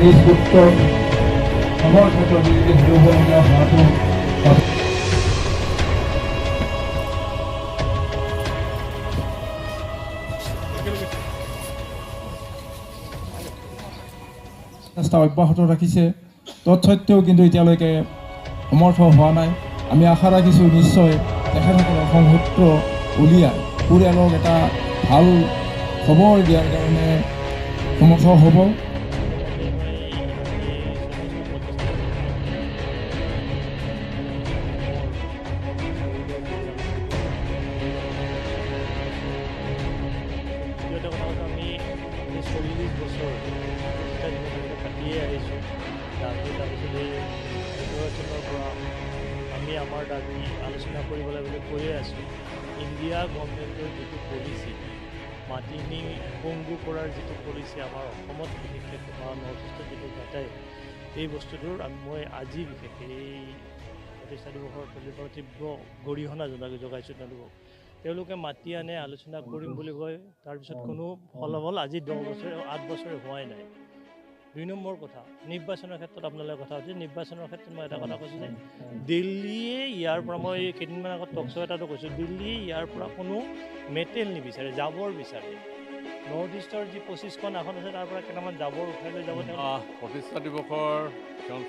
নিজ পুত্ৰ সমৰ্থক নিজে হিৰোবনীয়া হোৱাটো চেষ্টা অব্যাহত ৰাখিছে। তৎসত্ত্বেও কিন্তু এতিয়ালৈকে সমৰ্থ হোৱা নাই। আমি আশা ৰাখিছোঁ নিশ্চয় তেখেতসকলৰ সংসূত্ৰ উলিয়াই পৰিয়ালক এটা ভাল খবৰ দিয়াৰ কাৰণে সমৰ্থ হ'ব। আমি 40 বছৰ পাতিয়ে আহিছোঁ। তাৰপিছত নিৰ্বাচনৰ পৰা আমি আমাৰ দাবী আলোচনা কৰিবলৈ বুলি কৈয়ে আছোঁ। ইণ্ডিয়া গভৰ্ণমেণ্টৰ যিটো পলিচি মাটি নি পংগু কৰাৰ যিটো পলিচি আমাৰ অসমত বিশেষকৈ বা নৰ্থ ইষ্টত যিটো ঘটাই এই বস্তুটোৰ মই আজি বিশেষকৈ এই প্ৰতিষ্ঠা দিৱসৰ তীব্ৰ গৰিহণা জনাইছোঁ তেওঁলোকে মাতি আনে আলোচনা কৰিম বুলি কয়, তাৰপিছত কোনো ফলাফল আজি 10 বছৰ 8 বছৰে হোৱাই নাই। 2 নম্বৰ কথা, নিৰ্বাচনৰ ক্ষেত্ৰত আপোনালোকে কথা হৈছে। নিৰ্বাচনৰ ক্ষেত্ৰত মই এটা কথা কৈছোঁ যে দিল্লীয়ে ইয়াৰ পৰা মই কেইদিনমান আগত টক শ্ব' এটাতো কৈছোঁ, দিল্লীয়ে ইয়াৰ পৰা কোনো মেটেল নিবিচাৰে, জাবৰ বিচাৰে। নৰ্থ ইষ্টৰ যি 25খন আসন আছে তাৰ পৰা কেইটামান জাবৰ উঠাই লৈ যাব। প্ৰতিষ্ঠা দিৱসৰ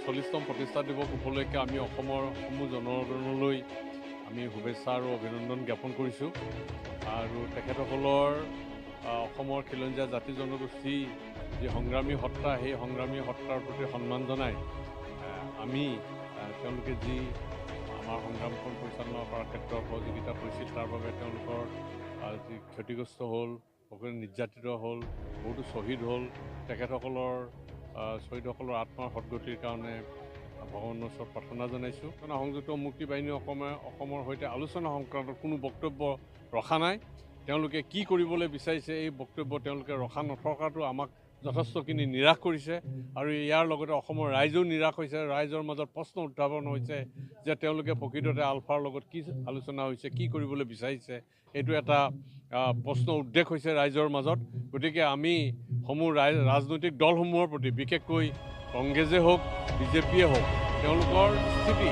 40তম প্ৰতিষ্ঠা দিৱস উপলক্ষে আমি অসমৰ সমূহ জনসাধাৰণলৈ আমি শুভেচ্ছা আৰু অভিনন্দন জ্ঞাপন কৰিছোঁ। আৰু তেখেতসকলৰ অসমৰ খিলঞ্জীয়া জাতি জনগোষ্ঠী যি সংগ্ৰামী সত্তা, সেই সংগ্ৰামী সত্তাৰ প্ৰতি সন্মান জনাই আমি তেওঁলোকে যি আমাৰ সংগ্ৰামখন পৰিচালনা কৰাৰ ক্ষেত্ৰত সহযোগিতা কৰিছিল তাৰ বাবে তেওঁলোকৰ যি ক্ষতিগ্ৰস্ত হ'ল, সকলোৱে নিৰ্যাতিত হ'ল, বহুতো শ্বহীদ হ'ল, তেখেতসকলৰ শ্বহীদসকলৰ আত্মাৰ সদ্গতিৰ কাৰণে ভগৱানৰ ওচৰত প্ৰাৰ্থনা জনাইছোঁ। সংযুক্ত মুক্তি বাহিনী অসমৰ সৈতে আলোচনা সংক্ৰান্তত কোনো বক্তব্য ৰখা নাই। তেওঁলোকে কি কৰিবলৈ বিচাৰিছে এই বক্তব্য তেওঁলোকে ৰখা নথকাটো আমাক যথেষ্টখিনি নিৰাশ কৰিছে। আৰু ইয়াৰ লগতে অসমৰ ৰাইজেও নিৰাশ হৈছে। ৰাইজৰ মাজত প্ৰশ্ন উত্থাপন হৈছে যে তেওঁলোকে প্ৰকৃততে আলফাৰ লগত কি আলোচনা হৈছে, কি কৰিবলৈ বিচাৰিছে, এইটো এটা প্ৰশ্ন উদ্বেগ হৈছে ৰাইজৰ মাজত। গতিকে আমি সমূহ ৰাজনৈতিক দলসমূহৰ প্ৰতি, বিশেষকৈ কংগ্ৰেছে হওক, বিজেপিয়ে হওক, তেওঁলোকৰ স্থিতি